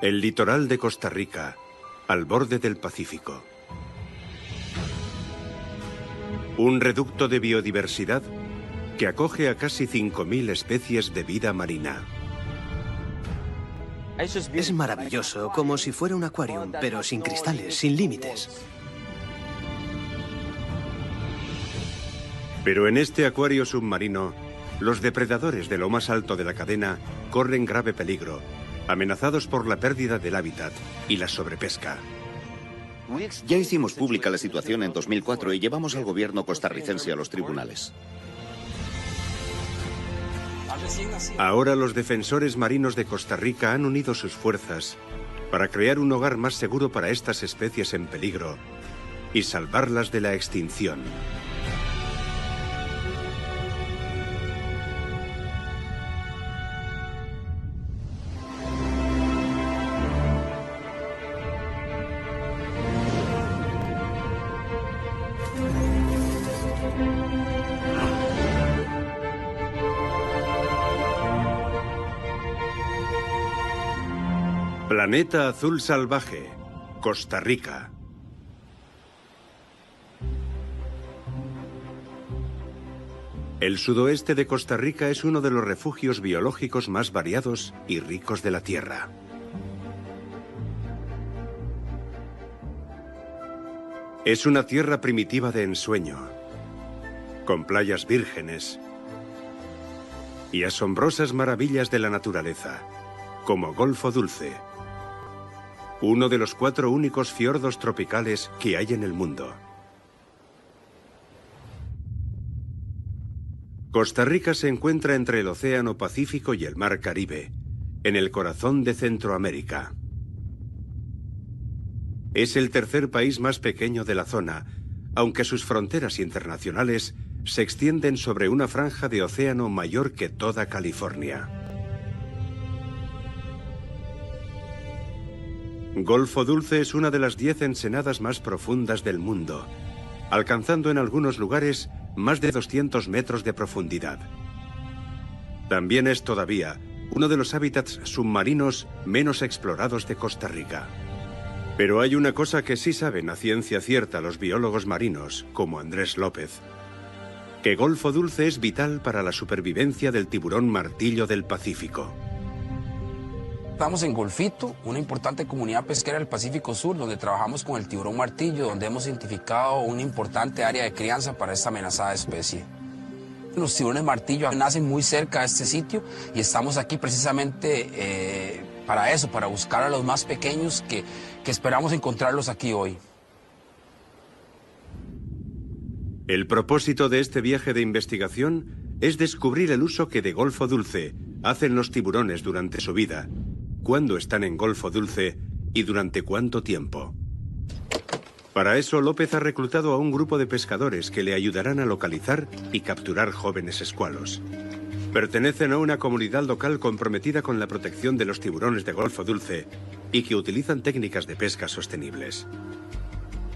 El litoral de Costa Rica, al borde del Pacífico. Un reducto de biodiversidad que acoge a casi 5.000 especies de vida marina. Es maravilloso, como si fuera un acuario, pero sin cristales, sin límites. Pero en este acuario submarino, los depredadores de lo más alto de la cadena corren grave peligro, amenazados por la pérdida del hábitat y la sobrepesca. Ya hicimos pública la situación en 2004 y llevamos al gobierno costarricense a los tribunales. Ahora los defensores marinos de Costa Rica han unido sus fuerzas para crear un hogar más seguro para estas especies en peligro y salvarlas de la extinción. Planeta Azul Salvaje, Costa Rica. El sudoeste de Costa Rica es uno de los refugios biológicos más variados y ricos de la Tierra. Es una tierra primitiva de ensueño, con playas vírgenes y asombrosas maravillas de la naturaleza, como Golfo Dulce, uno de los 4 únicos fiordos tropicales que hay en el mundo. Costa Rica se encuentra entre el Océano Pacífico y el Mar Caribe, en el corazón de Centroamérica. Es el tercer país más pequeño de la zona, aunque sus fronteras internacionales se extienden sobre una franja de océano mayor que toda California. Golfo Dulce es una de las 10 ensenadas más profundas del mundo, alcanzando en algunos lugares más de 200 metros de profundidad. También es todavía uno de los hábitats submarinos menos explorados de Costa Rica. Pero hay una cosa que sí saben a ciencia cierta los biólogos marinos, como Andrés López, que Golfo Dulce es vital para la supervivencia del tiburón martillo del Pacífico. Estamos en Golfito, una importante comunidad pesquera del Pacífico Sur, donde trabajamos con el tiburón martillo, donde hemos identificado una importante área de crianza para esta amenazada especie. Los tiburones martillo nacen muy cerca de este sitio y estamos aquí precisamente para eso, para buscar a los más pequeños que esperamos encontrarlos aquí hoy. El propósito de este viaje de investigación es descubrir el uso que de Golfo Dulce hacen los tiburones durante su vida, cuándo están en Golfo Dulce y durante cuánto tiempo. Para eso, López ha reclutado a un grupo de pescadores que le ayudarán a localizar y capturar jóvenes escualos. Pertenecen a una comunidad local comprometida con la protección de los tiburones de Golfo Dulce y que utilizan técnicas de pesca sostenibles.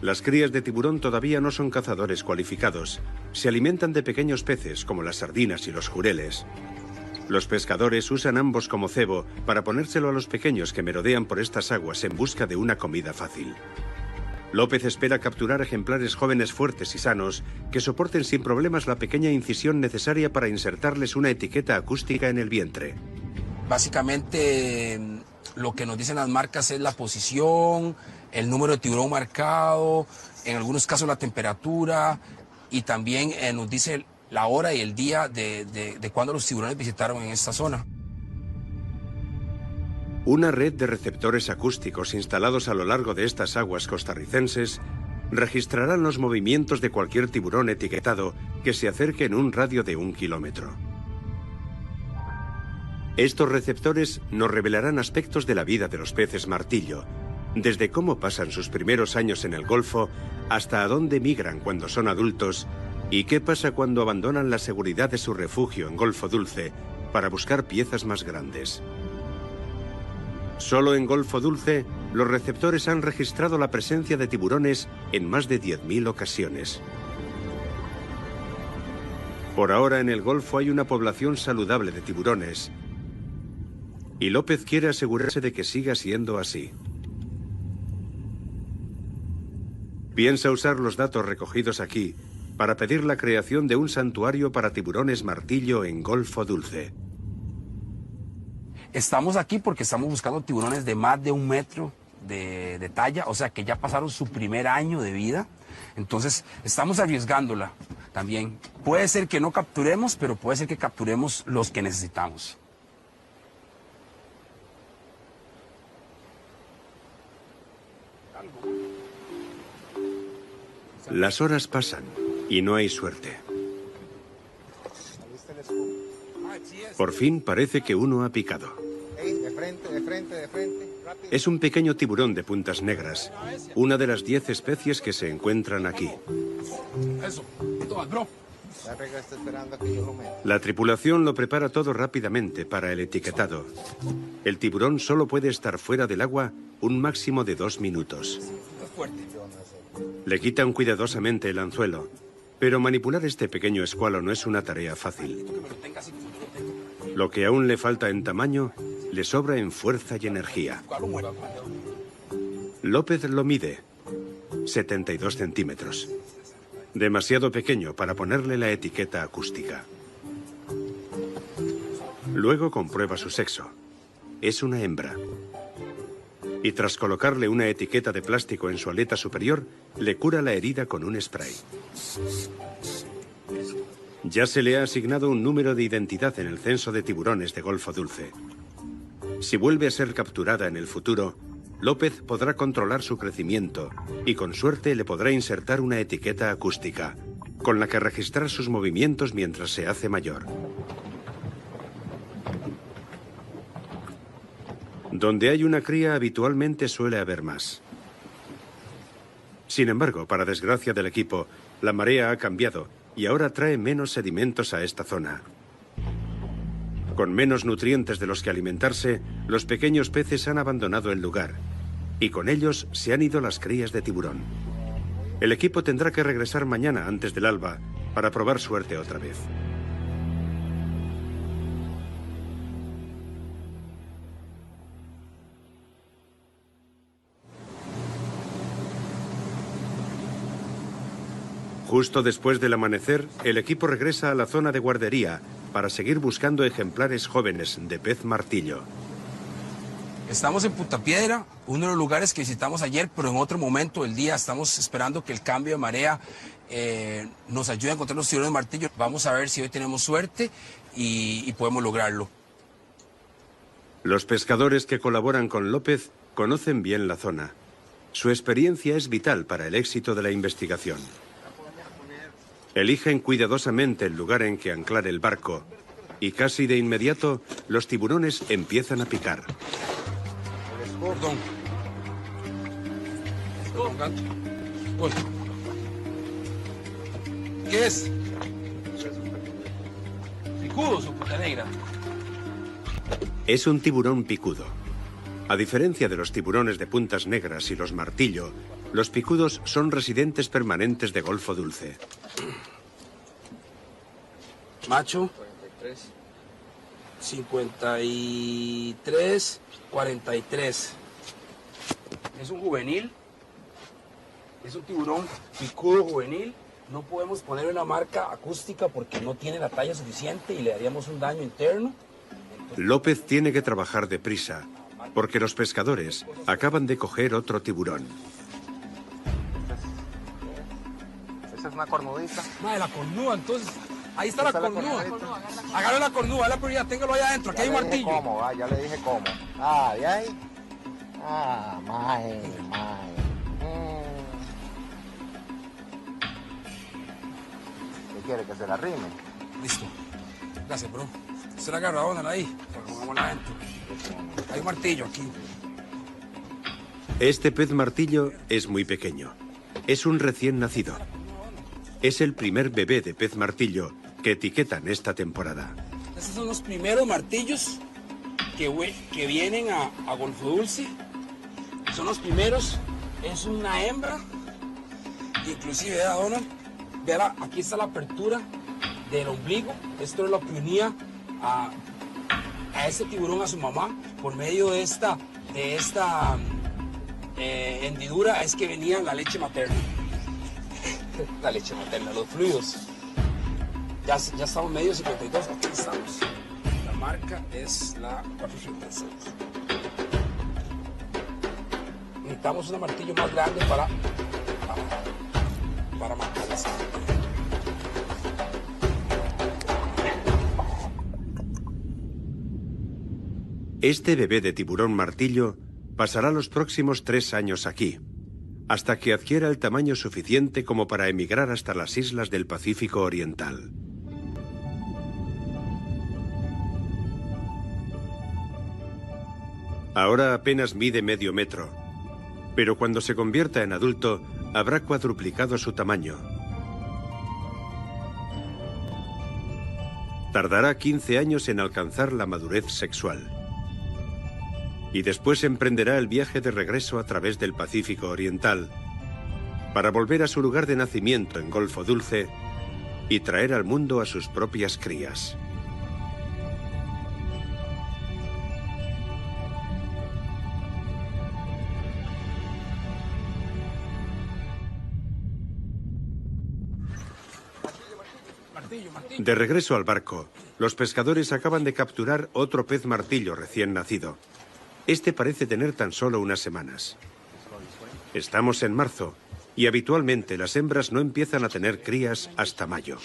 Las crías de tiburón todavía no son cazadores cualificados. Se alimentan de pequeños peces como las sardinas y los jureles. Los pescadores usan ambos como cebo para ponérselo a los pequeños que merodean por estas aguas en busca de una comida fácil. López espera capturar ejemplares jóvenes fuertes y sanos que soporten sin problemas la pequeña incisión necesaria para insertarles una etiqueta acústica en el vientre. Básicamente, lo que nos dicen las marcas es la posición, el número de tiburón marcado, en algunos casos la temperatura y también nos dice la hora y el día de cuando los tiburones visitaron en esta zona. Una red de receptores acústicos instalados a lo largo de estas aguas costarricenses registrarán los movimientos de cualquier tiburón etiquetado que se acerque en un radio de 1 kilómetro. Estos receptores nos revelarán aspectos de la vida de los peces martillo, desde cómo pasan sus primeros años en el Golfo hasta a dónde migran cuando son adultos y qué pasa cuando abandonan la seguridad de su refugio en Golfo Dulce para buscar piezas más grandes. Solo en Golfo Dulce, los receptores han registrado la presencia de tiburones en más de 10.000 ocasiones. Por ahora en el Golfo hay una población saludable de tiburones, Y López quiere asegurarse de que siga siendo así. Piensa usar los datos recogidos aquí para pedir la creación de un santuario para tiburones martillo en Golfo Dulce. Estamos aquí porque estamos buscando tiburones de más de 1 metro de talla, o sea que ya pasaron su primer año de vida. Entonces estamos arriesgándola también. Puede ser que no capturemos, pero puede ser que capturemos los que necesitamos. Las horas pasan y no hay suerte. Por fin parece que uno ha picado. De frente, de frente, de frente. Rápido. Es un pequeño tiburón de puntas negras, una de las 10 especies que se encuentran aquí. Eso, toma, bro. La regla está esperando a que yo lo meta. La tripulación lo prepara todo rápidamente para el etiquetado. El tiburón solo puede estar fuera del agua un máximo de 2 minutos. Le quitan cuidadosamente el anzuelo, pero manipular este pequeño escualo no es una tarea fácil. Lo que aún le falta en tamaño, le sobra en fuerza y energía. López lo mide, 72 centímetros. Demasiado pequeño para ponerle la etiqueta acústica. Luego comprueba su sexo. Es una hembra. Y tras colocarle una etiqueta de plástico en su aleta superior, le cura la herida con un spray. Ya se le ha asignado un número de identidad en el censo de tiburones de Golfo Dulce. Si vuelve a ser capturada en el futuro, López podrá controlar su crecimiento y con suerte le podrá insertar una etiqueta acústica, con la que registrar sus movimientos mientras se hace mayor. Donde hay una cría habitualmente suele haber más. Sin embargo, para desgracia del equipo, la marea ha cambiado y ahora trae menos sedimentos a esta zona. Con menos nutrientes de los que alimentarse, los pequeños peces han abandonado el lugar y con ellos se han ido las crías de tiburón. El equipo tendrá que regresar mañana antes del alba para probar suerte otra vez. Justo después del amanecer, el equipo regresa a la zona de guardería para seguir buscando ejemplares jóvenes de pez martillo. Estamos en Punta Piedra, uno de los lugares que visitamos ayer, pero en otro momento del día estamos esperando que el cambio de marea nos ayude a encontrar los tiburones martillo. Vamos a ver si hoy tenemos suerte y podemos lograrlo. Los pescadores que colaboran con López conocen bien la zona. Su experiencia es vital para el éxito de la investigación. Eligen cuidadosamente el lugar en que anclar el barco y casi de inmediato los tiburones empiezan a picar. Perdón. Uy. ¿Qué es? Picudo, su puta negra. Es un tiburón picudo. A diferencia de los tiburones de puntas negras y los martillo, los picudos son residentes permanentes de Golfo Dulce. Macho. 53, 43. Es un juvenil. Es un tiburón picudo juvenil. No podemos poner una marca acústica porque no tiene la talla suficiente y le haríamos un daño interno. López tiene que trabajar deprisa porque los pescadores acaban de coger otro tiburón. Esa es una cornudita. Madre, la cornuda, entonces. Ahí está la cornuda. Agarre la cornuda, la prioridad, téngalo allá adentro. Aquí hay un martillo. Cómo, ya le dije cómo. Ah, ¿y ahí? Ah, mae. ¿Qué quiere, que se la rime? Listo. Gracias, bro. Se la agarra, póngala ahí. Pongámosla adentro. Hay un martillo aquí. Este pez martillo es muy pequeño. Es un recién nacido. Es el primer bebé de pez martillo que etiquetan esta temporada. Estos son los primeros martillos que vienen a Golfo Dulce. Son los primeros. Es una hembra. Inclusive, vea, Donald, vea, aquí está la apertura del ombligo. Esto es lo que unía a este tiburón a su mamá por medio de esta hendidura es que venía la leche materna. La leche materna, los fluidos. Ya estamos medio 52, aquí estamos. La marca es la 436. Necesitamos un martillo más grande para marcar la sangre. Este bebé de tiburón martillo pasará los próximos 3 años aquí, hasta que adquiera el tamaño suficiente como para emigrar hasta las islas del Pacífico Oriental. Ahora apenas mide medio metro, pero cuando se convierta en adulto habrá cuadruplicado su tamaño. Tardará 15 años en alcanzar la madurez sexual. Y después emprenderá el viaje de regreso a través del Pacífico Oriental para volver a su lugar de nacimiento en Golfo Dulce y traer al mundo a sus propias crías. De regreso al barco, los pescadores acaban de capturar otro pez martillo recién nacido. Este parece tener tan solo unas semanas. Estamos en marzo y habitualmente las hembras no empiezan a tener crías hasta mayo.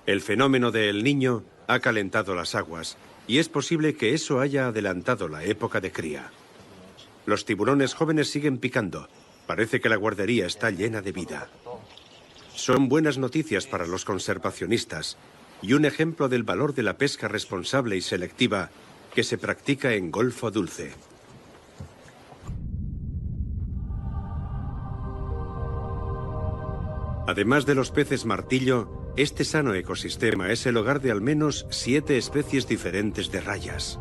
El fenómeno de El Niño ha calentado las aguas y es posible que eso haya adelantado la época de cría. Los tiburones jóvenes siguen picando. Parece que la guardería está llena de vida. Son buenas noticias para los conservacionistas y un ejemplo del valor de la pesca responsable y selectiva que se practica en Golfo Dulce. Además de los peces martillo, este sano ecosistema es el hogar de al menos 7 especies diferentes de rayas,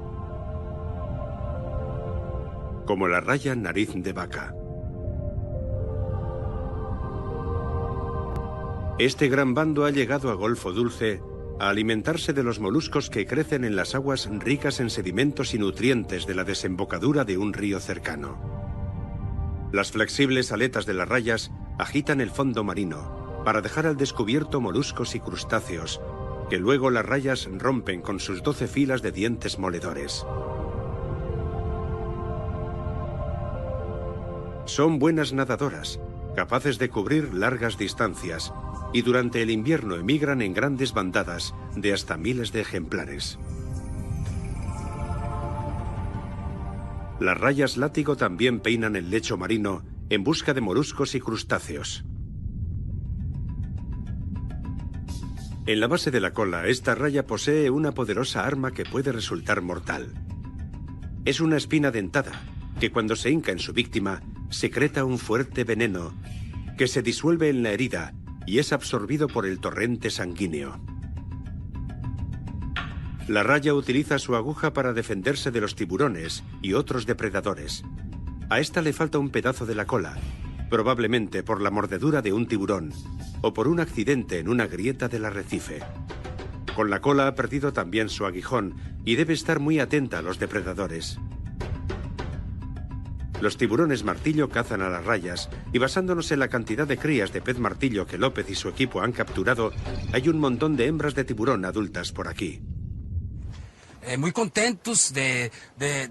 como la raya nariz de vaca. Este gran bando ha llegado a Golfo Dulce a alimentarse de los moluscos que crecen en las aguas ricas en sedimentos y nutrientes de la desembocadura de un río cercano. Las flexibles aletas de las rayas agitan el fondo marino para dejar al descubierto moluscos y crustáceos, que luego las rayas rompen con sus 12 filas de dientes moledores. Son buenas nadadoras, capaces de cubrir largas distancias, y durante el invierno emigran en grandes bandadas de hasta miles de ejemplares. Las rayas látigo también peinan el lecho marino en busca de moluscos y crustáceos. En la base de la cola, esta raya posee una poderosa arma que puede resultar mortal. Es una espina dentada que cuando se hinca en su víctima secreta un fuerte veneno que se disuelve en la herida y es absorbido por el torrente sanguíneo. La raya utiliza su aguja para defenderse de los tiburones y otros depredadores. A esta le falta un pedazo de la cola, probablemente por la mordedura de un tiburón o por un accidente en una grieta del arrecife. Con la cola ha perdido también su aguijón y debe estar muy atenta a los depredadores. Los tiburones martillo cazan a las rayas y basándonos en la cantidad de crías de pez martillo que López y su equipo han capturado, hay un montón de hembras de tiburón adultas por aquí. Muy contentos de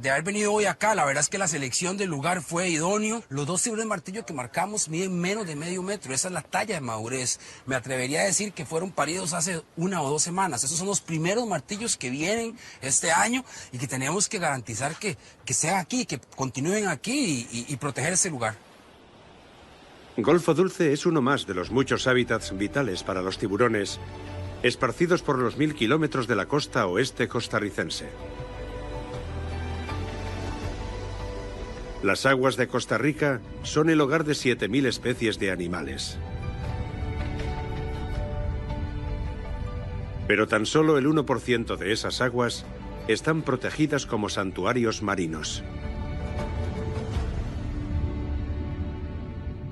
haber venido hoy acá. La verdad es que la selección del lugar fue idóneo. Los 2 tiburones martillo que marcamos miden menos de medio metro. Esa es la talla de madurez. Me atrevería a decir que fueron paridos hace 1 o 2 semanas. Esos son los primeros martillos que vienen este año y que tenemos que garantizar que sean aquí, que continúen aquí y proteger ese lugar. Golfo Dulce es uno más de los muchos hábitats vitales para los tiburones esparcidos por los 1000 kilómetros de la costa oeste costarricense. Las aguas de Costa Rica son el hogar de 7000 especies de animales. Pero tan solo el 1% de esas aguas están protegidas como santuarios marinos.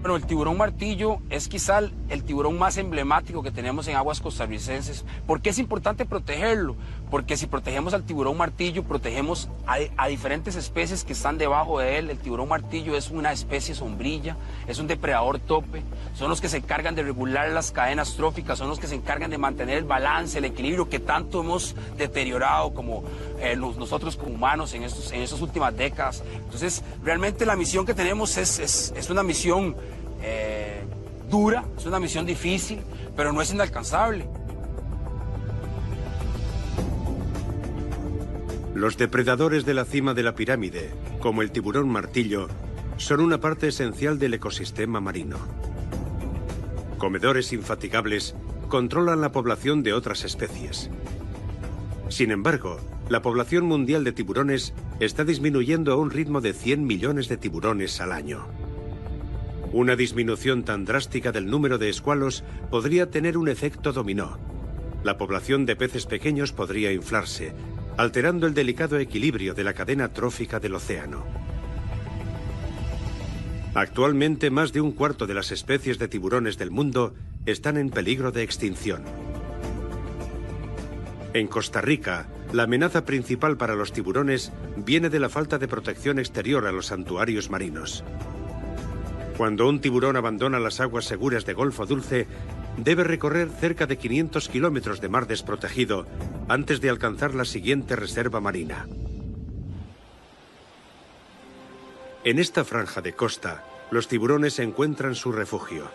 Bueno, el tiburón martillo es quizá el tiburón más emblemático que tenemos en aguas costarricenses. ¿Por qué es importante protegerlo? Porque si protegemos al tiburón martillo, protegemos a diferentes especies que están debajo de él. El tiburón martillo es una especie sombrilla, es un depredador tope, son los que se encargan de regular las cadenas tróficas, son los que se encargan de mantener el balance, el equilibrio que tanto hemos deteriorado como nosotros como humanos en estas últimas décadas. Entonces, realmente la misión que tenemos es una misión dura, es una misión difícil, pero no es inalcanzable. Los depredadores de la cima de la pirámide, como el tiburón martillo, son una parte esencial del ecosistema marino. Comedores infatigables, controlan la población de otras especies. Sin embargo, la población mundial de tiburones está disminuyendo a un ritmo de 100 millones de tiburones al año. Una disminución tan drástica del número de escualos podría tener un efecto dominó. La población de peces pequeños podría inflarse, alterando el delicado equilibrio de la cadena trófica del océano. Actualmente, más de un cuarto de las especies de tiburones del mundo están en peligro de extinción. En Costa Rica, la amenaza principal para los tiburones viene de la falta de protección exterior a los santuarios marinos. Cuando un tiburón abandona las aguas seguras de Golfo Dulce, debe recorrer cerca de 500 kilómetros de mar desprotegido antes de alcanzar la siguiente reserva marina. En esta franja de costa, los tiburones encuentran su refugio.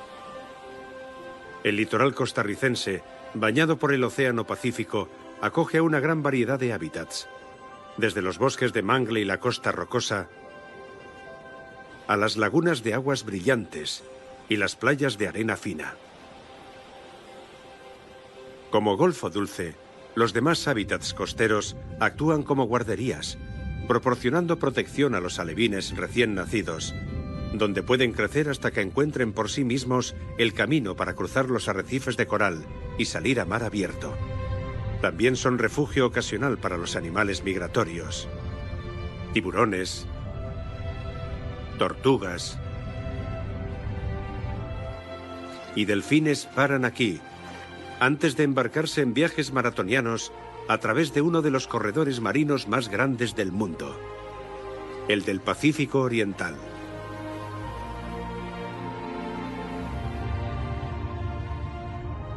El litoral costarricense, bañado por el Océano Pacífico, acoge a una gran variedad de hábitats, desde los bosques de mangle y la costa rocosa, a las lagunas de aguas brillantes y las playas de arena fina. Como Golfo Dulce, los demás hábitats costeros actúan como guarderías, proporcionando protección a los alevines recién nacidos, donde pueden crecer hasta que encuentren por sí mismos el camino para cruzar los arrecifes de coral y salir a mar abierto. También son refugio ocasional para los animales migratorios. Tiburones, tortugas y delfines paran aquí, antes de embarcarse en viajes maratonianos a través de uno de los corredores marinos más grandes del mundo, el del Pacífico Oriental.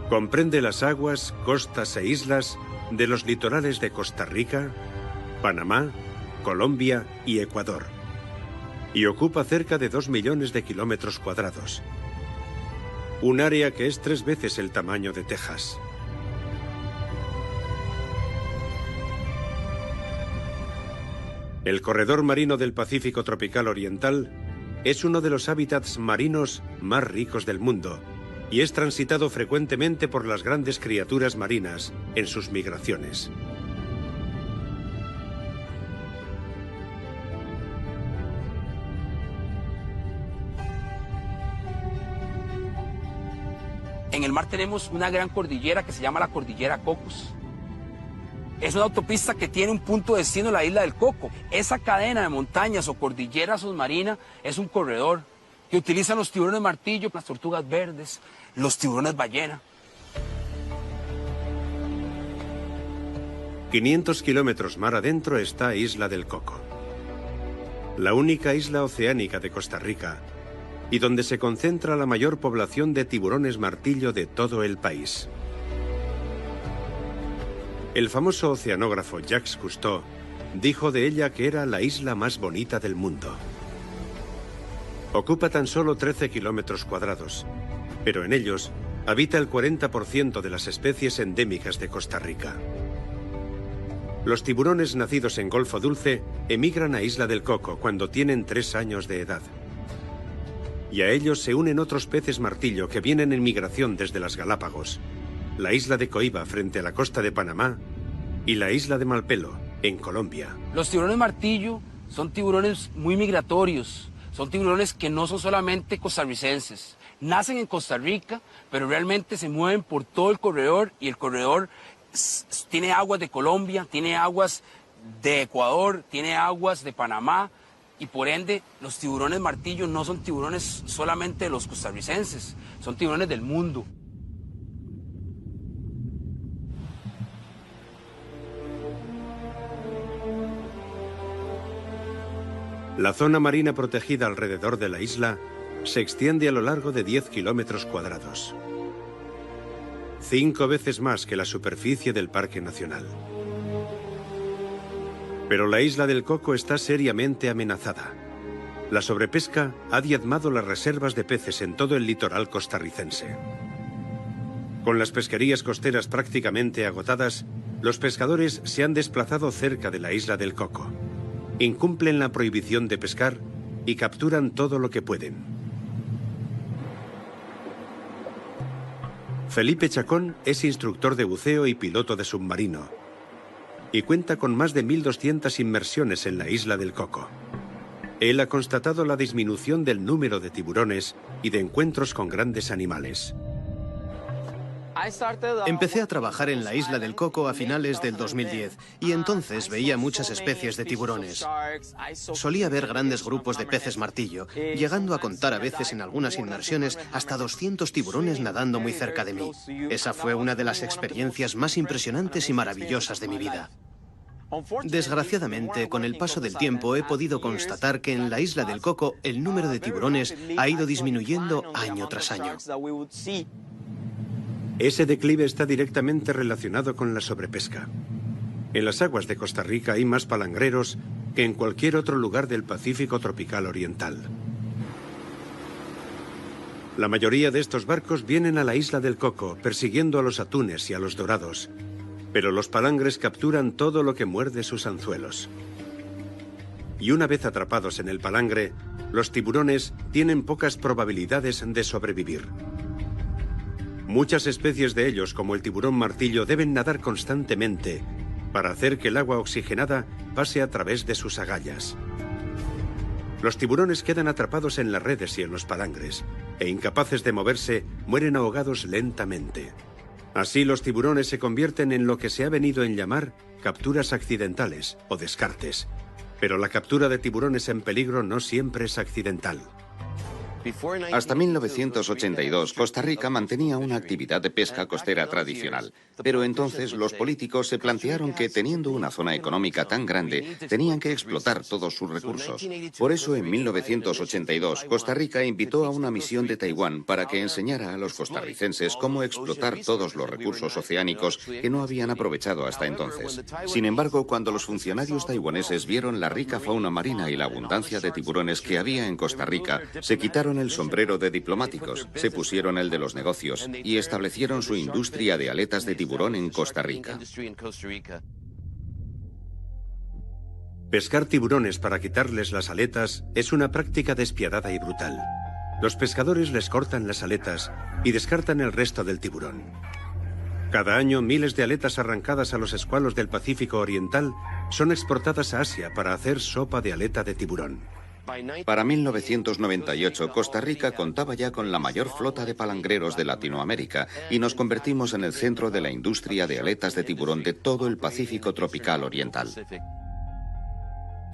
Comprende las aguas, costas e islas de los litorales de Costa Rica, Panamá, Colombia y Ecuador, y ocupa cerca de 2 millones de kilómetros cuadrados. Un área que es 3 veces el tamaño de Texas. El corredor marino del Pacífico tropical oriental es uno de los hábitats marinos más ricos del mundo y es transitado frecuentemente por las grandes criaturas marinas en sus migraciones. En el mar tenemos una gran cordillera que se llama la Cordillera Cocos. Es una autopista que tiene un punto de destino, la isla del Coco. Esa cadena de montañas o cordillera submarina es un corredor que utilizan los tiburones martillo, las tortugas verdes, los tiburones ballena. 500 kilómetros mar adentro está Isla del Coco, la única isla oceánica de Costa Rica y donde se concentra la mayor población de tiburones martillo de todo el país. El famoso oceanógrafo Jacques Cousteau dijo de ella que era la isla más bonita del mundo. Ocupa tan solo 13 kilómetros cuadrados, pero en ellos habita el 40% de las especies endémicas de Costa Rica. Los tiburones nacidos en Golfo Dulce emigran a Isla del Coco cuando tienen 3 años de edad. Y a ellos se unen otros peces martillo que vienen en migración desde las Galápagos, la isla de Coiba frente a la costa de Panamá y la isla de Malpelo, en Colombia. Los tiburones martillo son tiburones muy migratorios, son tiburones que no son solamente costarricenses. Nacen en Costa Rica, pero realmente se mueven por todo el corredor y el corredor tiene aguas de Colombia, tiene aguas de Ecuador, tiene aguas de Panamá Y por ende, los tiburones martillo no son tiburones solamente de los costarricenses, son tiburones del mundo. La zona marina protegida alrededor de la isla se extiende a lo largo de 10 kilómetros cuadrados. 5 veces más que la superficie del Parque Nacional. Pero la isla del Coco está seriamente amenazada. La sobrepesca ha diezmado las reservas de peces en todo el litoral costarricense. Con las pesquerías costeras prácticamente agotadas, los pescadores se han desplazado cerca de la isla del Coco. Incumplen la prohibición de pescar y capturan todo lo que pueden. Felipe Chacón es instructor de buceo y piloto de submarino y cuenta con más de 1.200 inmersiones en la isla del Coco. Él ha constatado la disminución del número de tiburones y de encuentros con grandes animales. Empecé a trabajar en la isla del Coco a finales del 2010 y entonces veía muchas especies de tiburones. Solía ver grandes grupos de peces martillo, llegando a contar a veces en algunas inmersiones hasta 200 tiburones nadando muy cerca de mí. Esa fue una de las experiencias más impresionantes y maravillosas de mi vida. Desgraciadamente, con el paso del tiempo he podido constatar que en la isla del Coco el número de tiburones ha ido disminuyendo año tras año. Ese declive está directamente relacionado con la sobrepesca. En las aguas de Costa Rica hay más palangreros que en cualquier otro lugar del Pacífico tropical oriental. La mayoría de estos barcos vienen a la isla del Coco persiguiendo a los atunes y a los dorados, pero los palangres capturan todo lo que muerde sus anzuelos. Y una vez atrapados en el palangre, los tiburones tienen pocas probabilidades de sobrevivir. Muchas especies de ellos, como el tiburón martillo, deben nadar constantemente para hacer que el agua oxigenada pase a través de sus agallas. Los tiburones quedan atrapados en las redes y en los palangres, e incapaces de moverse, mueren ahogados lentamente. Así los tiburones se convierten en lo que se ha venido en llamar capturas accidentales o descartes. Pero la captura de tiburones en peligro no siempre es accidental. Hasta 1982, Costa Rica mantenía una actividad de pesca costera tradicional. Pero entonces los políticos se plantearon que, teniendo una zona económica tan grande, tenían que explotar todos sus recursos. Por eso, en 1982, Costa Rica invitó a una misión de Taiwán para que enseñara a los costarricenses cómo explotar todos los recursos oceánicos que no habían aprovechado hasta entonces. Sin embargo, cuando los funcionarios taiwaneses vieron la rica fauna marina y la abundancia de tiburones que había en Costa Rica, se quitaron el sombrero de diplomáticos, se pusieron el de los negocios y establecieron su industria de aletas de tiburón en Costa Rica. Pescar tiburones para quitarles las aletas es una práctica despiadada y brutal. Los pescadores les cortan las aletas y descartan el resto del tiburón. Cada año, miles de aletas arrancadas a los escualos del Pacífico Oriental son exportadas a Asia para hacer sopa de aleta de tiburón. Para 1998, Costa Rica contaba ya con la mayor flota de palangreros de Latinoamérica y nos convertimos en el centro de la industria de aletas de tiburón de todo el Pacífico tropical oriental.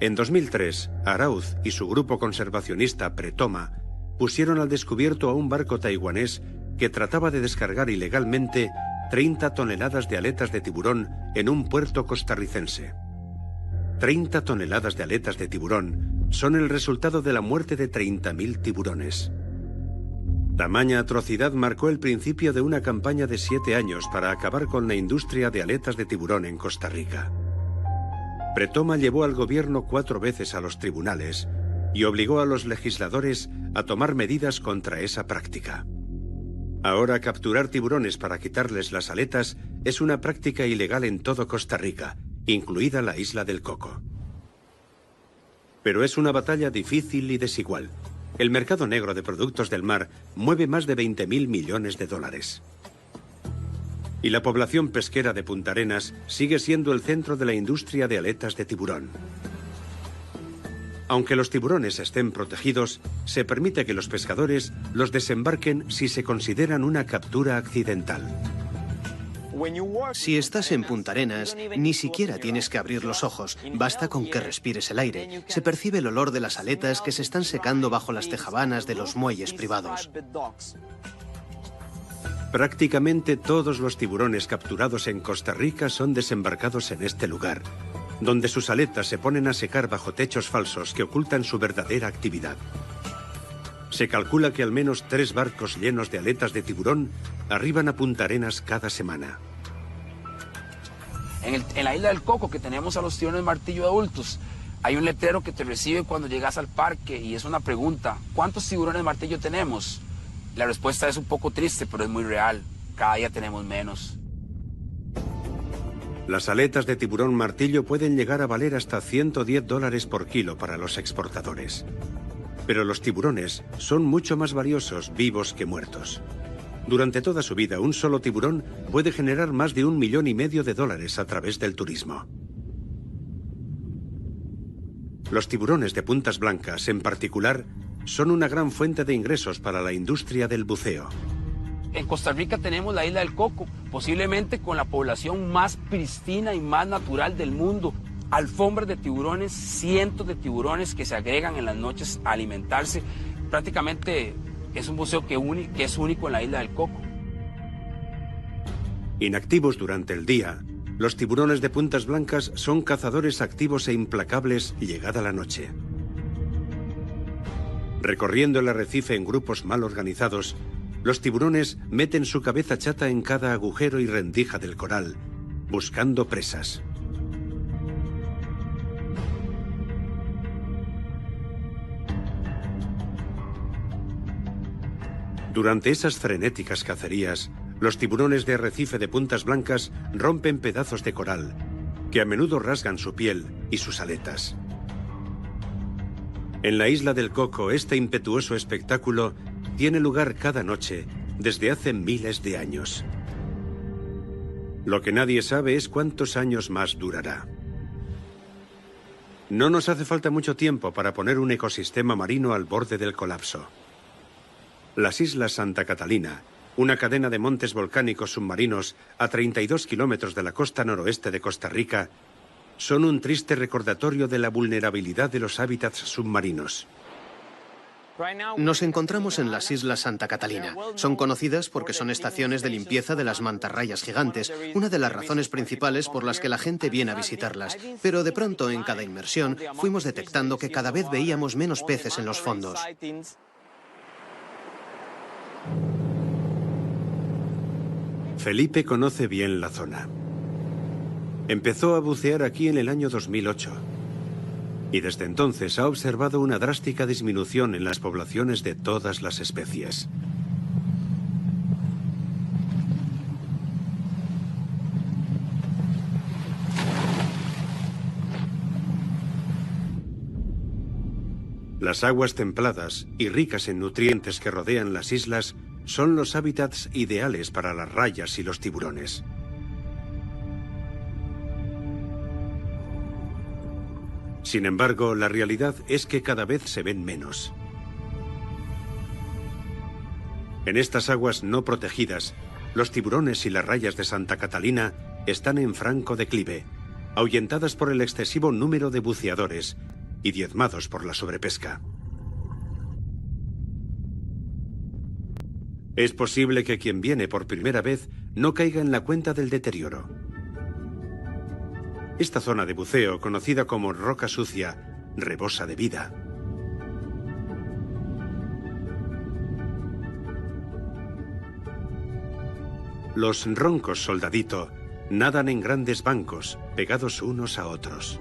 En 2003, Arauz y su grupo conservacionista Pretoma pusieron al descubierto a un barco taiwanés que trataba de descargar ilegalmente 30 toneladas de aletas de tiburón en un puerto costarricense. 30 toneladas de aletas de tiburón son el resultado de la muerte de 30.000 tiburones. Tamaña atrocidad marcó el principio de una campaña de 7 años para acabar con la industria de aletas de tiburón en Costa Rica. Pretoma llevó al gobierno 4 veces a los tribunales y obligó a los legisladores a tomar medidas contra esa práctica. Ahora capturar tiburones para quitarles las aletas es una práctica ilegal en todo Costa Rica, incluida la isla del Coco. Pero es una batalla difícil y desigual. El mercado negro de productos del mar mueve más de 20.000 millones de dólares. Y la población pesquera de Punta Arenas sigue siendo el centro de la industria de aletas de tiburón. Aunque los tiburones estén protegidos, se permite que los pescadores los desembarquen si se consideran una captura accidental. Si estás en Punta Arenas, ni siquiera tienes que abrir los ojos, basta con que respires el aire. Se percibe el olor de las aletas que se están secando bajo las tejabanas de los muelles privados. Prácticamente todos los tiburones capturados en Costa Rica son desembarcados en este lugar, donde sus aletas se ponen a secar bajo techos falsos que ocultan su verdadera actividad. Se calcula que al menos 3 barcos llenos de aletas de tiburón arriban a Punta Arenas cada semana. En la isla del Coco, que tenemos a los tiburones martillo adultos, hay un letrero que te recibe cuando llegas al parque y es una pregunta: ¿cuántos tiburones martillo tenemos? La respuesta es un poco triste, pero es muy real. Cada día tenemos menos. Las aletas de tiburón martillo pueden llegar a valer hasta $110 por kilo para los exportadores. Pero los tiburones son mucho más valiosos vivos que muertos. Durante toda su vida, un solo tiburón puede generar más de $1,5 millones a través del turismo. Los tiburones de puntas blancas, en particular, son una gran fuente de ingresos para la industria del buceo. En Costa Rica tenemos la isla del Coco, posiblemente con la población más pristina y más natural del mundo. Alfombras de tiburones, cientos de tiburones que se agregan en las noches a alimentarse. Prácticamente es un buceo que es único en la isla del Coco. Inactivos durante el día, los tiburones de puntas blancas son cazadores activos e implacables llegada la noche. Recorriendo el arrecife en grupos mal organizados, los tiburones meten su cabeza chata en cada agujero y rendija del coral, buscando presas. Durante esas frenéticas cacerías, los tiburones de arrecife de puntas blancas rompen pedazos de coral, que a menudo rasgan su piel y sus aletas. En la isla del Coco, este impetuoso espectáculo tiene lugar cada noche desde hace miles de años. Lo que nadie sabe es cuántos años más durará. No nos hace falta mucho tiempo para poner un ecosistema marino al borde del colapso. Las Islas Santa Catalina, una cadena de montes volcánicos submarinos a 32 kilómetros de la costa noroeste de Costa Rica, son un triste recordatorio de la vulnerabilidad de los hábitats submarinos. Nos encontramos en las Islas Santa Catalina. Son conocidas porque son estaciones de limpieza de las mantarrayas gigantes, una de las razones principales por las que la gente viene a visitarlas. Pero de pronto, en cada inmersión, fuimos detectando que cada vez veíamos menos peces en los fondos. Felipe conoce bien la zona. Empezó a bucear aquí en el año 2008 y desde entonces ha observado una drástica disminución en las poblaciones de todas las especies. Las aguas templadas y ricas en nutrientes que rodean las islas son los hábitats ideales para las rayas y los tiburones. Sin embargo, la realidad es que cada vez se ven menos. En estas aguas no protegidas, los tiburones y las rayas de Santa Catalina están en franco declive, ahuyentadas por el excesivo número de buceadores y diezmados por la sobrepesca. Es posible que quien viene por primera vez no caiga en la cuenta del deterioro. Esta zona de buceo, conocida como Roca Sucia, rebosa de vida. Los roncos soldadito nadan en grandes bancos, pegados unos a otros.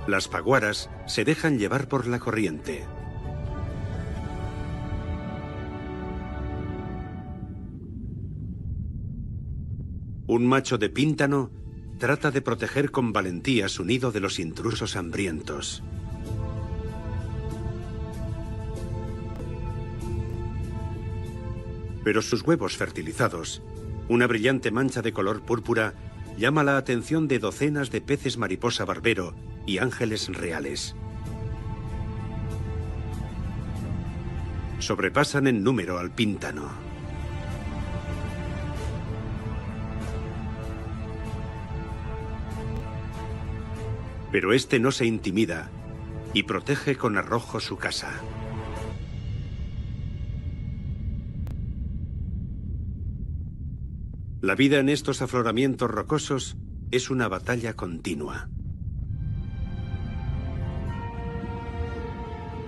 Las paguaras se dejan llevar por la corriente. Un macho de píntano trata de proteger con valentía su nido de los intrusos hambrientos. Pero sus huevos fertilizados, una brillante mancha de color púrpura, llama la atención de docenas de peces mariposa barbero y ángeles reales. sobrepasan en número al píntano. Pero este no se intimida y protege con arrojo su casa. La vida en estos afloramientos rocosos es una batalla continua.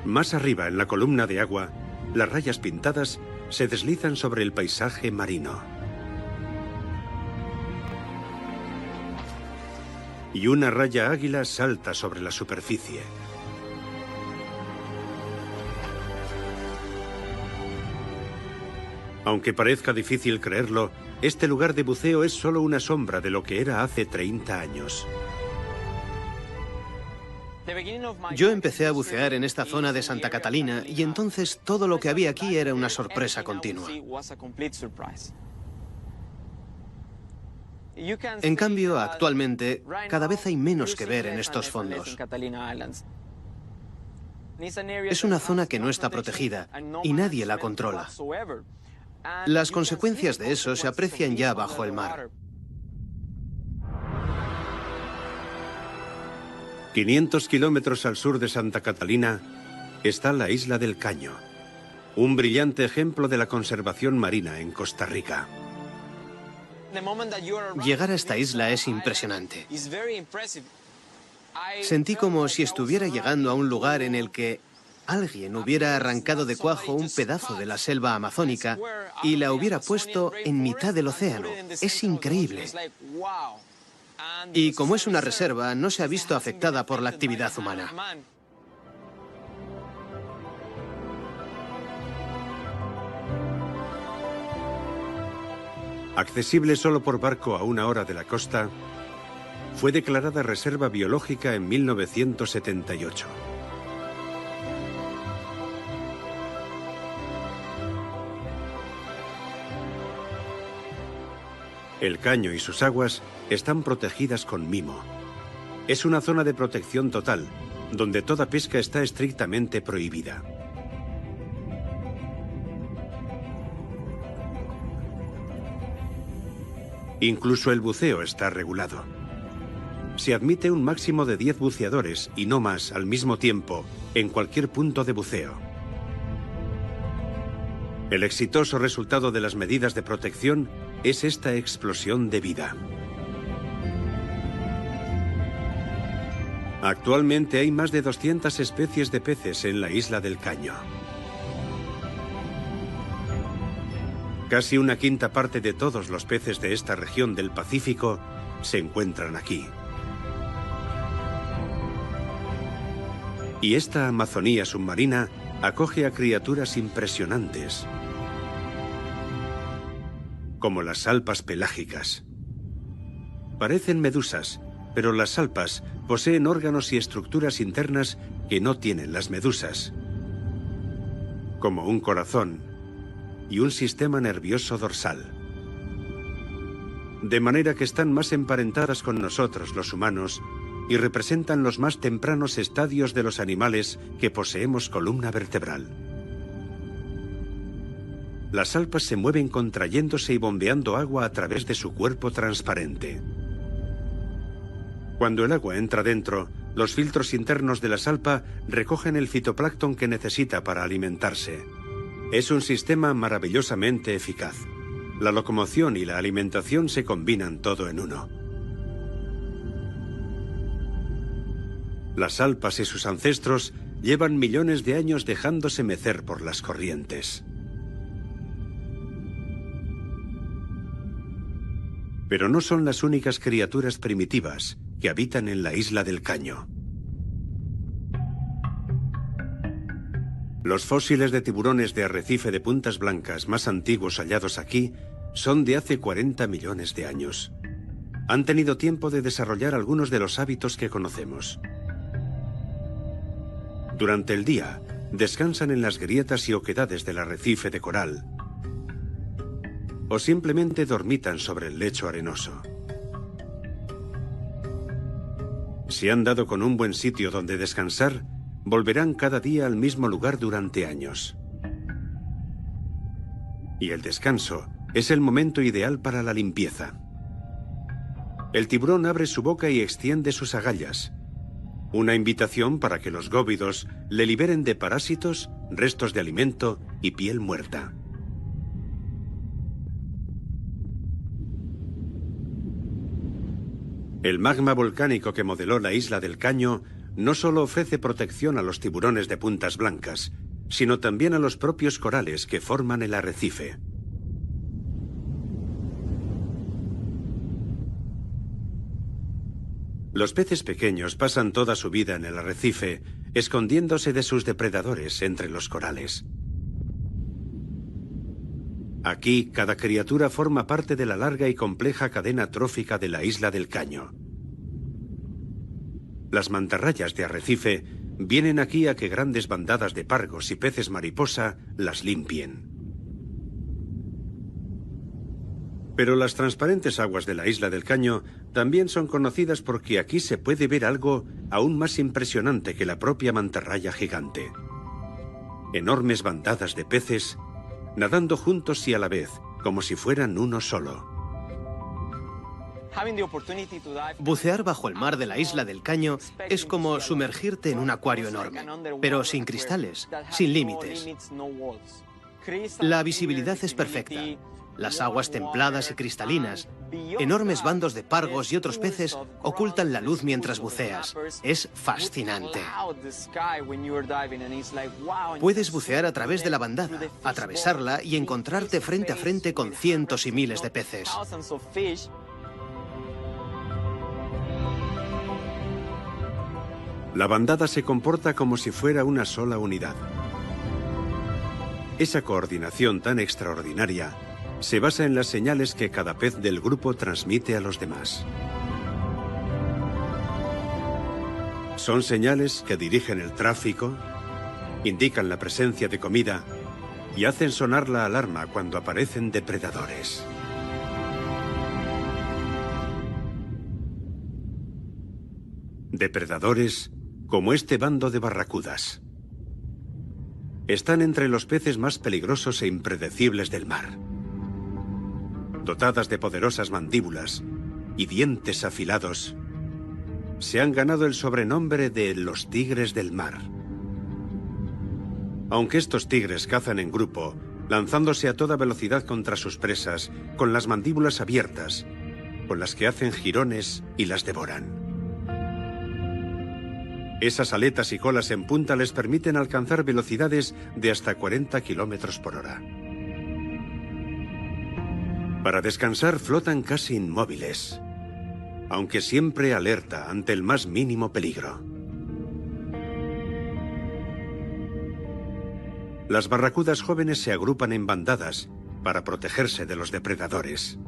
Más arriba, en la columna de agua, las rayas pintadas se deslizan sobre el paisaje marino. Y una raya águila salta sobre la superficie. Aunque parezca difícil creerlo, este lugar de buceo es solo una sombra de lo que era hace 30 años. Yo empecé a bucear en esta zona de Santa Catalina y entonces todo lo que había aquí era una sorpresa continua. En cambio, actualmente, cada vez hay menos que ver en estos fondos. Es una zona que no está protegida y nadie la controla. Las consecuencias de eso se aprecian ya bajo el mar. 500 kilómetros al sur de Santa Catalina está la isla del Caño, un brillante ejemplo de la conservación marina en Costa Rica. Llegar a esta isla es impresionante. Sentí como si estuviera llegando a un lugar en el que alguien hubiera arrancado de cuajo un pedazo de la selva amazónica y la hubiera puesto en mitad del océano. Es increíble. Y como es una reserva, no se ha visto afectada por la actividad humana. Accesible solo por barco a 1 hora de la costa, fue declarada reserva biológica en 1978. El caño y sus aguas están protegidas con mimo. Es una zona de protección total, donde toda pesca está estrictamente prohibida. Incluso el buceo está regulado. Se admite un máximo de 10 buceadores y no más al mismo tiempo en cualquier punto de buceo. El exitoso resultado de las medidas de protección es esta explosión de vida. Actualmente hay más de 200 especies de peces en la isla del Caño. Casi 1/5 parte de todos los peces de esta región del Pacífico se encuentran aquí. Y esta Amazonía submarina acoge a criaturas impresionantes, como las salpas pelágicas. Parecen medusas, pero las salpas poseen órganos y estructuras internas que no tienen las medusas, como un corazón y un sistema nervioso dorsal. De manera que están más emparentadas con nosotros los humanos y representan los más tempranos estadios de los animales que poseemos columna vertebral. Las salpas se mueven contrayéndose y bombeando agua a través de su cuerpo transparente. Cuando el agua entra dentro, los filtros internos de la salpa recogen el fitoplancton que necesita para alimentarse. Es un sistema maravillosamente eficaz. La locomoción y la alimentación se combinan todo en uno. Las salpas y sus ancestros llevan millones de años dejándose mecer por las corrientes. Pero no son las únicas criaturas primitivas que habitan en la isla del Caño. Los fósiles de tiburones de arrecife de puntas blancas más antiguos hallados aquí son de hace 40 millones de años. Han tenido tiempo de desarrollar algunos de los hábitos que conocemos. Durante el día, descansan en las grietas y oquedades del arrecife de coral, o simplemente dormitan sobre el lecho arenoso. Si han dado con un buen sitio donde descansar, volverán cada día al mismo lugar durante años. Y el descanso es el momento ideal para la limpieza. El tiburón abre su boca y extiende sus agallas. Una invitación para que los góvidos le liberen de parásitos, restos de alimento y piel muerta. El magma volcánico que modeló la isla del Caño no solo ofrece protección a los tiburones de puntas blancas, sino también a los propios corales que forman el arrecife. Los peces pequeños pasan toda su vida en el arrecife, escondiéndose de sus depredadores entre los corales. Aquí, cada criatura forma parte de la larga y compleja cadena trófica de la isla del Caño. Las mantarrayas de arrecife vienen aquí a que grandes bandadas de pargos y peces mariposa las limpien. Pero las transparentes aguas de la isla del Caño también son conocidas porque aquí se puede ver algo aún más impresionante que la propia mantarraya gigante. Enormes bandadas de peces nadando juntos y a la vez, como si fueran uno solo. Bucear bajo el mar de la isla del Caño es como sumergirte en un acuario enorme, pero sin cristales, sin límites. La visibilidad es perfecta. Las aguas templadas y cristalinas, enormes bandos de pargos y otros peces ocultan la luz mientras buceas. Es fascinante. Puedes bucear a través de la bandada, atravesarla y encontrarte frente a frente con cientos y miles de peces. La bandada se comporta como si fuera una sola unidad. Esa coordinación tan extraordinaria se basa en las señales que cada pez del grupo transmite a los demás. Son señales que dirigen el tráfico, indican la presencia de comida y hacen sonar la alarma cuando aparecen depredadores. Depredadores como este bando de barracudas. Están entre los peces más peligrosos e impredecibles del mar. Dotadas de poderosas mandíbulas y dientes afilados, se han ganado el sobrenombre de los tigres del mar. Aunque estos tigres cazan en grupo, lanzándose a toda velocidad contra sus presas, con las mandíbulas abiertas, con las que hacen jirones y las devoran. Esas aletas y colas en punta les permiten alcanzar velocidades de hasta 40 kilómetros por hora. Para descansar flotan casi inmóviles, aunque siempre alerta ante el más mínimo peligro. Las barracudas jóvenes se agrupan en bandadas para protegerse de los depredadores.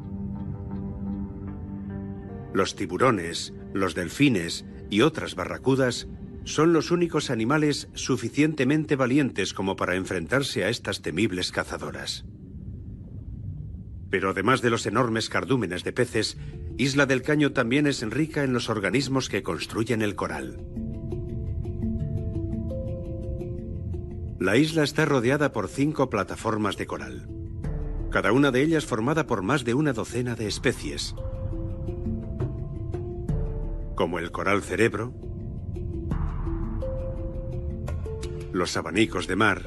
Los tiburones, los delfines y otras barracudas son los únicos animales suficientemente valientes como para enfrentarse a estas temibles cazadoras. Pero además de los enormes cardúmenes de peces, Isla del Caño también es rica en los organismos que construyen el coral. La isla está rodeada por 5 plataformas de coral, cada una de ellas formada por más de una docena de especies, como el coral cerebro, los abanicos de mar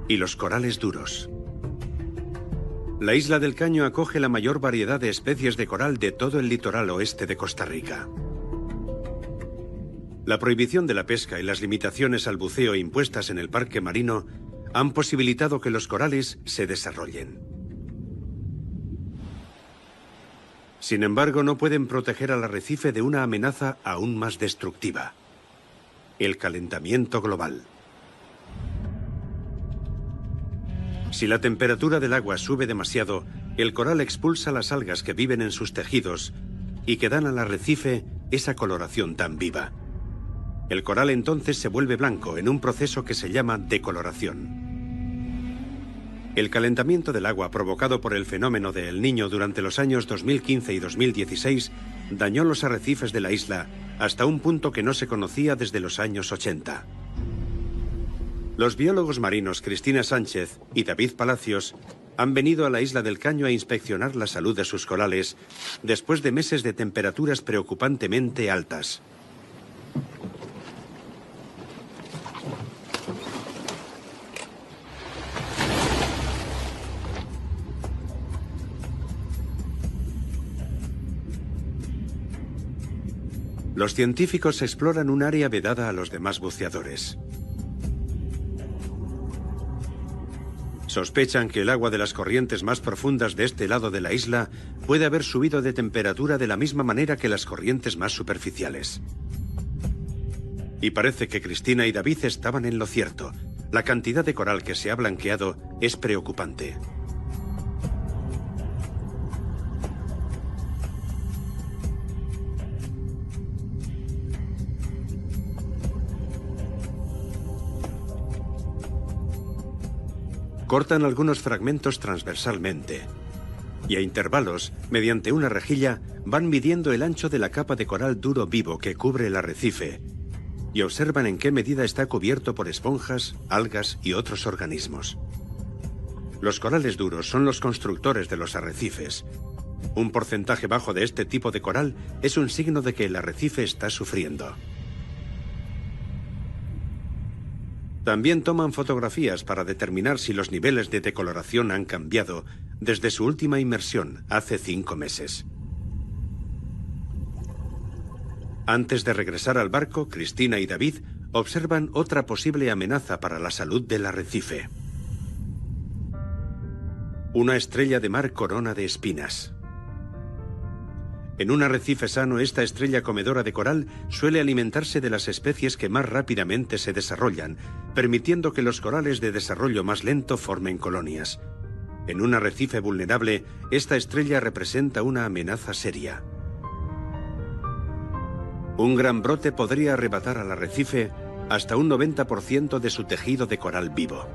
y los corales duros. La Isla del Caño acoge la mayor variedad de especies de coral de todo el litoral oeste de Costa Rica. La prohibición de la pesca y las limitaciones al buceo impuestas en el parque marino han posibilitado que los corales se desarrollen. Sin embargo, no pueden proteger al arrecife de una amenaza aún más destructiva: el calentamiento global. Si la temperatura del agua sube demasiado, el coral expulsa las algas que viven en sus tejidos y que dan al arrecife esa coloración tan viva. El coral entonces se vuelve blanco en un proceso que se llama decoloración. El calentamiento del agua provocado por el fenómeno de El Niño durante los años 2015 y 2016 dañó los arrecifes de la isla hasta un punto que no se conocía desde los años 80. Los biólogos marinos Cristina Sánchez y David Palacios han venido a la isla del Caño a inspeccionar la salud de sus corales después de meses de temperaturas preocupantemente altas. Los científicos exploran un área vedada a los demás buceadores. Sospechan que el agua de las corrientes más profundas de este lado de la isla puede haber subido de temperatura de la misma manera que las corrientes más superficiales. Y parece que Cristina y David estaban en lo cierto. La cantidad de coral que se ha blanqueado es preocupante. Cortan algunos fragmentos transversalmente y a intervalos, mediante una rejilla, van midiendo el ancho de la capa de coral duro vivo que cubre el arrecife y observan en qué medida está cubierto por esponjas, algas y otros organismos. Los corales duros son los constructores de los arrecifes. Un porcentaje bajo de este tipo de coral es un signo de que el arrecife está sufriendo. También toman fotografías para determinar si los niveles de decoloración han cambiado desde su última inmersión hace 5 meses. Antes de regresar al barco, Cristina y David observan otra posible amenaza para la salud del arrecife. Una estrella de mar corona de espinas. En un arrecife sano, esta estrella comedora de coral suele alimentarse de las especies que más rápidamente se desarrollan, permitiendo que los corales de desarrollo más lento formen colonias. En un arrecife vulnerable, esta estrella representa una amenaza seria. Un gran brote podría arrebatar al arrecife hasta un 90% de su tejido de coral vivo.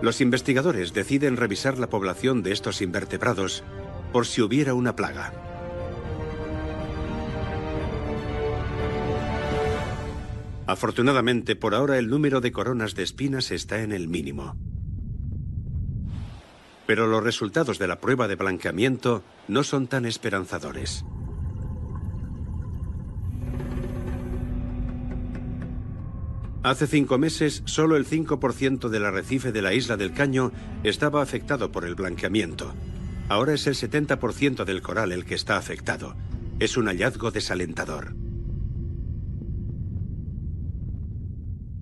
Los investigadores deciden revisar la población de estos invertebrados por si hubiera una plaga. Afortunadamente, por ahora el número de coronas de espinas está en el mínimo. Pero los resultados de la prueba de blanqueamiento no son tan esperanzadores. Hace 5 meses, solo el 5% del arrecife de la isla del Caño estaba afectado por el blanqueamiento. Ahora es el 70% del coral el que está afectado. Es un hallazgo desalentador.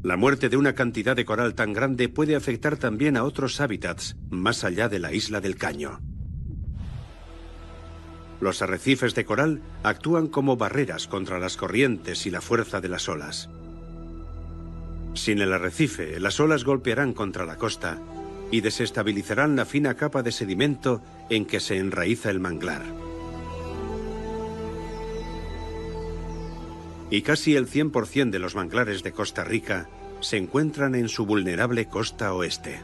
La muerte de una cantidad de coral tan grande puede afectar también a otros hábitats más allá de la isla del Caño. Los arrecifes de coral actúan como barreras contra las corrientes y la fuerza de las olas. Sin el arrecife, las olas golpearán contra la costa y desestabilizarán la fina capa de sedimento en que se enraiza el manglar. Y casi el 100% de los manglares de Costa Rica se encuentran en su vulnerable costa oeste.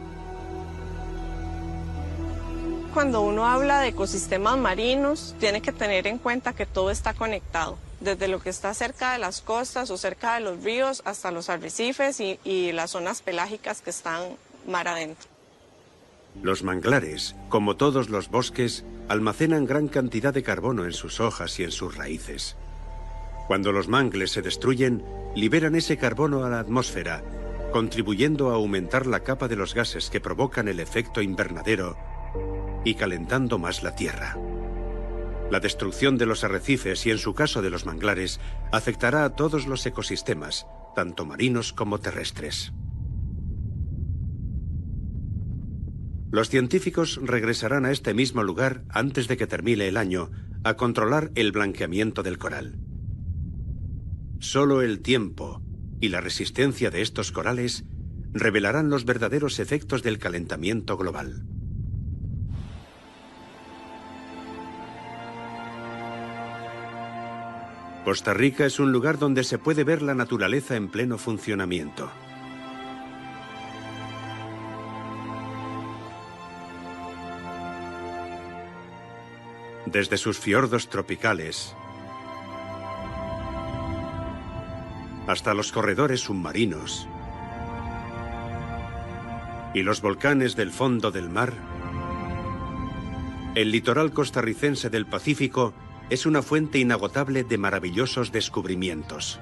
Cuando uno habla de ecosistemas marinos, tiene que tener en cuenta que todo está conectado, desde lo que está cerca de las costas o cerca de los ríos hasta los arrecifes y las zonas pelágicas que están mar adentro. Los manglares, como todos los bosques, almacenan gran cantidad de carbono en sus hojas y en sus raíces. Cuando los mangles se destruyen, liberan ese carbono a la atmósfera, contribuyendo a aumentar la capa de los gases que provocan el efecto invernadero y calentando más la Tierra. La destrucción de los arrecifes y, en su caso, de los manglares, afectará a todos los ecosistemas, tanto marinos como terrestres. Los científicos regresarán a este mismo lugar antes de que termine el año a controlar el blanqueamiento del coral. Solo el tiempo y la resistencia de estos corales revelarán los verdaderos efectos del calentamiento global. Costa Rica es un lugar donde se puede ver la naturaleza en pleno funcionamiento. Desde sus fiordos tropicales hasta los corredores submarinos y los volcanes del fondo del mar, el litoral costarricense del Pacífico es una fuente inagotable de maravillosos descubrimientos.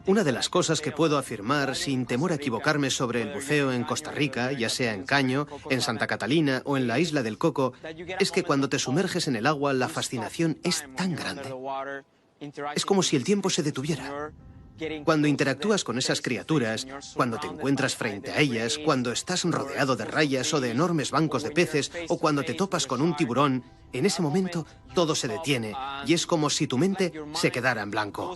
Una de las cosas que puedo afirmar sin temor a equivocarme sobre el buceo en Costa Rica, ya sea en Caño, en Santa Catalina o en la isla del Coco, es que cuando te sumerges en el agua la fascinación es tan grande. Es como si el tiempo se detuviera. Cuando interactúas con esas criaturas, cuando te encuentras frente a ellas, cuando estás rodeado de rayas o de enormes bancos de peces, o cuando te topas con un tiburón, en ese momento todo se detiene y es como si tu mente se quedara en blanco.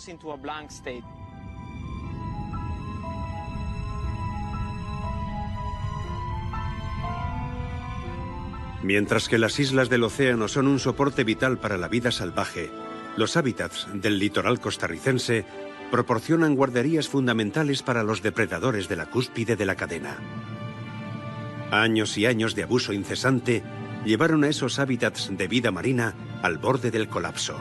Mientras que las islas del océano son un soporte vital para la vida salvaje, los hábitats del litoral costarricense proporcionan guarderías fundamentales para los depredadores de la cúspide de la cadena. Años y años de abuso incesante llevaron a esos hábitats de vida marina al borde del colapso.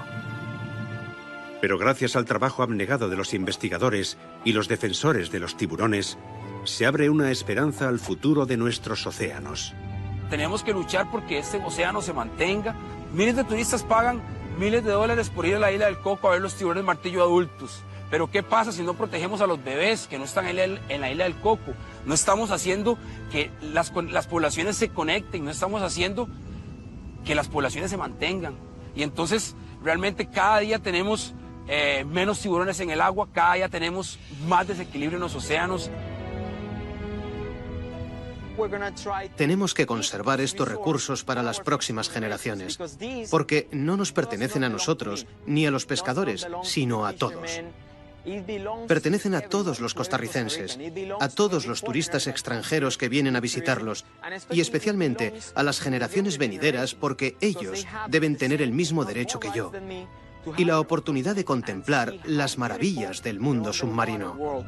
Pero gracias al trabajo abnegado de los investigadores y los defensores de los tiburones, se abre una esperanza al futuro de nuestros océanos. Tenemos que luchar porque este océano se mantenga. Miles de turistas pagan miles de dólares por ir a la isla del Coco a ver los tiburones martillo adultos. Pero ¿qué pasa si no protegemos a los bebés que no están en la isla del Coco? No estamos haciendo que las poblaciones se conecten, no estamos haciendo que las poblaciones se mantengan. Y entonces realmente cada día tenemos menos tiburones en el agua, cada día tenemos más desequilibrio en los océanos. Tenemos que conservar estos recursos para las próximas generaciones, porque no nos pertenecen a nosotros, ni a los pescadores, sino a todos. Pertenecen a todos los costarricenses, a todos los turistas extranjeros que vienen a visitarlos, y especialmente a las generaciones venideras, porque ellos deben tener el mismo derecho que yo, y la oportunidad de contemplar las maravillas del mundo submarino.